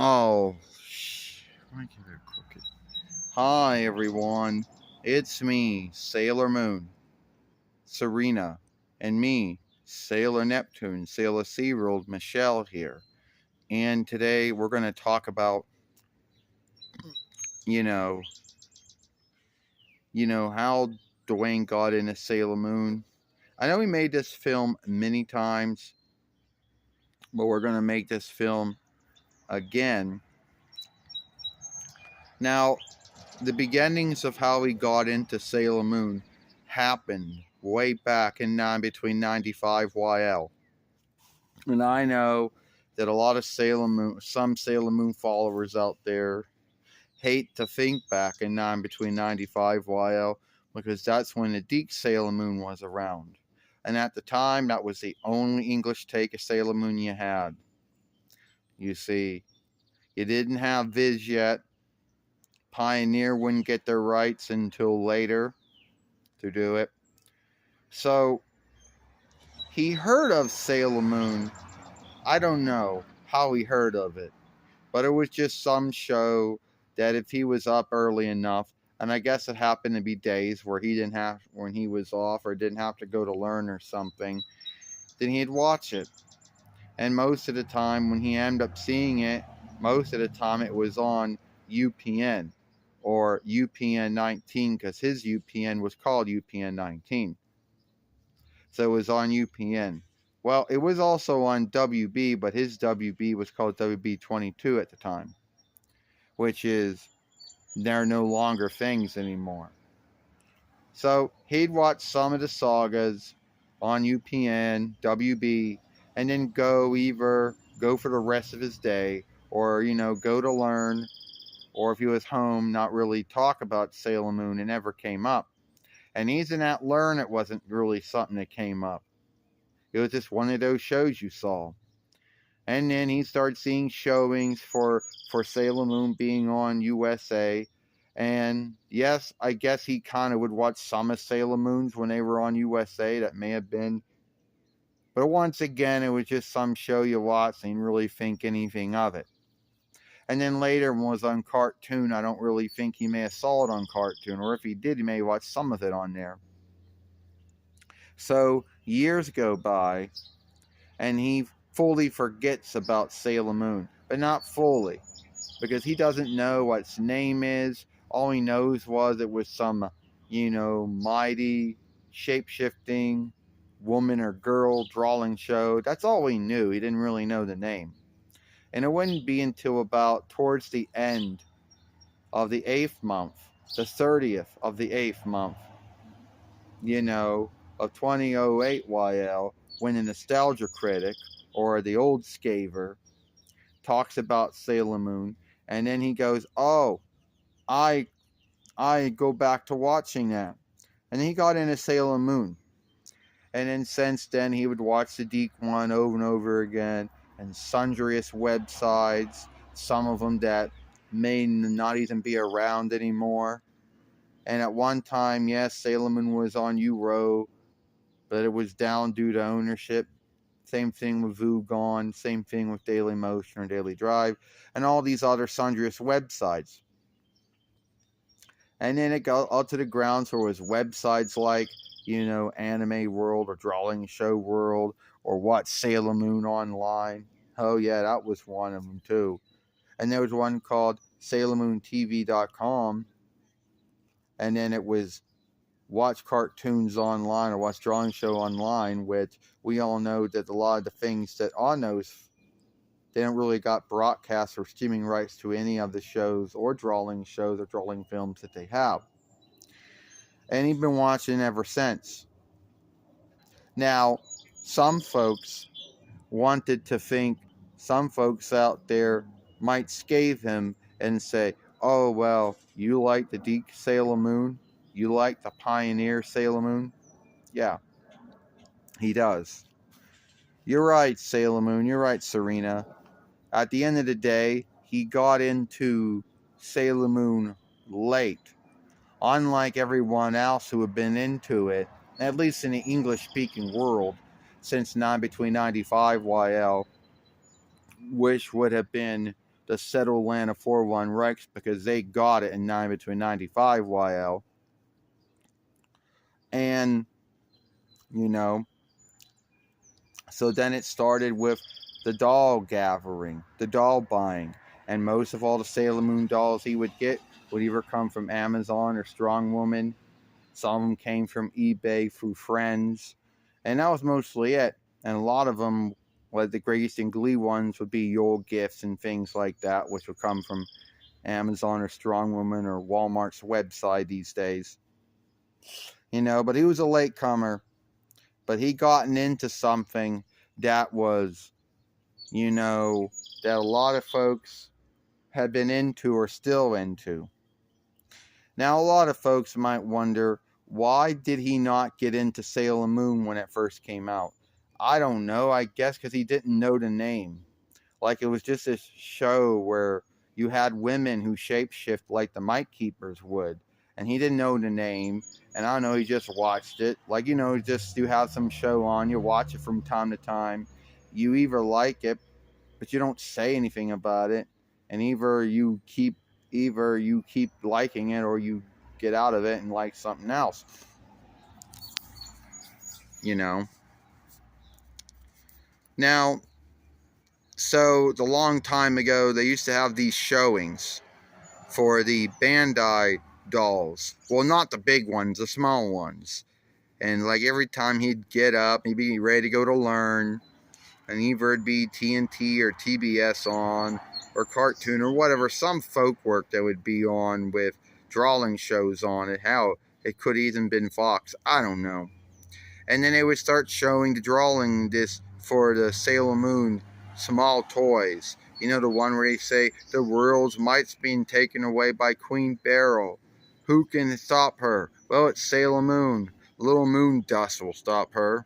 Oh, why can't I crooked? Hi, everyone. It's me, Sailor Moon, Serena, and me, Sailor Neptune, Sailor SeaWorld, Michelle here. And today we're going to talk about, you know, how Duane got into Sailor Moon. I know we made this film many times, but we're going to make this film again. Now, the beginnings of how he got into Sailor Moon happened way back in between 95 YL. And I know that a lot of some Sailor Moon followers out there hate to think back in between 95 YL because that's when the Deke Sailor Moon was around. And at the time, that was the only English take of Sailor Moon you had. You see, you didn't have Viz yet. Pioneer wouldn't get their rights until later to do it. So he heard of Sailor Moon. I don't know how he heard of it, but it was just some show that if he was up early enough, and I guess it happened to be days where when he was off or didn't have to go to learn or something, then he'd watch it. And most of the time when he ended up seeing it, most of the time it was on UPN or UPN 19 because his UPN was called UPN 19. So it was on UPN. Well, it was also on WB, but his WB was called WB 22 at the time, which is they're no longer things anymore. So he'd watch some of the sagas on UPN, WB, and then either go for the rest of his day or, go to learn, or if he was home, not really talk about Sailor Moon. It never came up. And even at Learn, it wasn't really something that came up. It was just one of those shows you saw. And then he started seeing showings for Sailor Moon being on USA. And yes, I guess he kind of would watch some of Sailor Moons when they were on USA. That may have been. But once again, it was just some show you watched and you didn't really think anything of it. And then later when it was on Cartoon, I don't really think he may have saw it on Cartoon. Or if he did, he may have watched some of it on there. So years go by, and he fully forgets about Sailor Moon. But not fully, because he doesn't know what its name is. All he knows was it was some, mighty, shape-shifting woman or girl drawing show. That's all he knew. He didn't really know the name. And it wouldn't be until about towards the end of the 8th month, the 30th of the 8th month, of 2008 YL, when the Nostalgia Critic, or the old Scaver, talks about Sailor Moon, and then he goes, "Oh, I go back to watching that," and he got into Sailor Moon, and then since then he would watch the Deke one over and over again, and sundriest websites, some of them that may not even be around anymore. And at one time, yes, Sailor Moon was on Uro, but it was down due to ownership. Same thing with Vugon, same thing with Daily Motion or Daily Drive, and all these other sundriest websites. And then it got up to the grounds where it was websites like, Anime World or Drawing Show World or Watch Sailor Moon Online. Oh yeah, that was one of them too. And there was one called SailorMoonTV.com. And then it was Watch Cartoons Online or Watch Drawing Show Online, which we all know that a lot of the things that on those, they don't really got broadcast or streaming rights to any of the shows or drawing films that they have. And he's been watching ever since. Now, some folks out there might scathe him and say, "Oh, well, you like the Deke Sailor Moon? You like the Pioneer Sailor Moon?" Yeah, he does. You're right, Sailor Moon. You're right, Serena. At the end of the day, he got into Sailor Moon late. Unlike everyone else who had been into it, at least in the English-speaking world, since between 95 YL, which would have been the settled land of 41 Rex because they got it in 9 between 95 YL. And, you know, so then it started with the doll gathering, the doll buying. And most of all the Sailor Moon dolls he would get would either come from Amazon or Strong Woman. Some of them came from eBay through friends. And that was mostly it. And a lot of them, like the Greatest and Glee ones, would be Yule gifts and things like that, which would come from Amazon or Strong Woman or Walmart's website these days. You know, but he was a latecomer. But he gotten into something that was, you know, that a lot of folks had been into or still into. Now, a lot of folks might wonder, why did he not get into Sailor Moon when it first came out? I don't know. I guess because he didn't know the name. Like, it was just this show where you had women who shapeshift like the Might Keepers would. And he didn't know the name. And I don't know, he just watched it. Like, you know, just you have some show on. You watch it from time to time. You either like it, but you don't say anything about it. And either you keep liking it or you get out of it and like something else. You know. Now, so the long time ago, they used to have these showings for the Bandai dolls. Well, not the big ones, the small ones. And like every time he'd get up, he'd be ready to go to learn. And either it'd be TNT or TBS on, or cartoon or whatever, some folk work that would be on with drawing shows on it. How it could even been Fox, I don't know. And then they would start showing the drawing this for the Sailor Moon small toys. You know, the one where they say the world's might's being taken away by Queen Beryl. Who can stop her? Well, it's Sailor Moon. Little moon dust will stop her.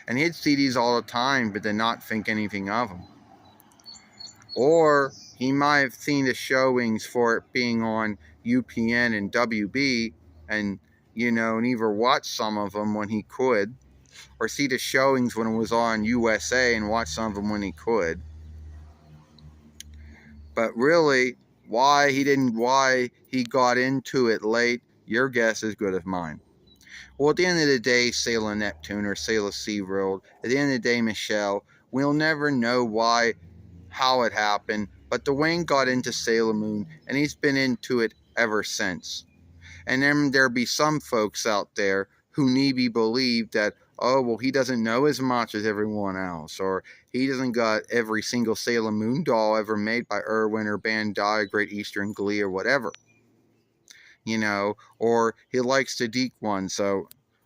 And he'd see these all the time, but then not think anything of them. Or he might have seen the showings for it being on UPN and WB, and, you know, and either watch some of them when he could, or see the showings when it was on USA and watch some of them when he could. But really, why he got into it late, your guess is as good as mine. Well, at the end of the day, Sailor Neptune or Sailor SeaWorld, at the end of the day, Michelle, we'll never know how it happened, but Duane got into Sailor Moon, and he's been into it ever since. And then there'll be some folks out there who maybe believe that, oh, well, he doesn't know as much as everyone else, or he doesn't got every single Sailor Moon doll ever made by Irwin or Bandai, Great Eastern Glee, or whatever. You know, or he likes the Deke one,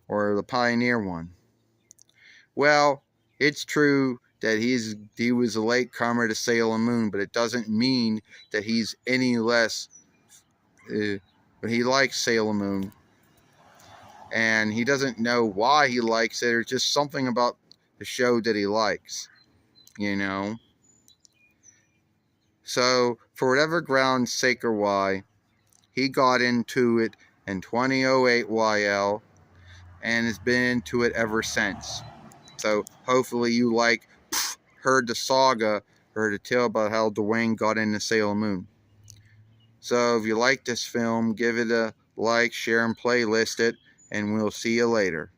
or the Pioneer one. Well, it's true that he was a latecomer to Sailor Moon, but it doesn't mean that he's any less. But he likes Sailor Moon, and he doesn't know why he likes it. Or just something about the show that he likes, you know. So for whatever grounds, sake or why, he got into it in 2008 YL, and has been into it ever since. So hopefully you heard the saga, heard the tale about how Duane got into Sailor Moon. So if you like this film, give it a like, share, and playlist it, and we'll see you later.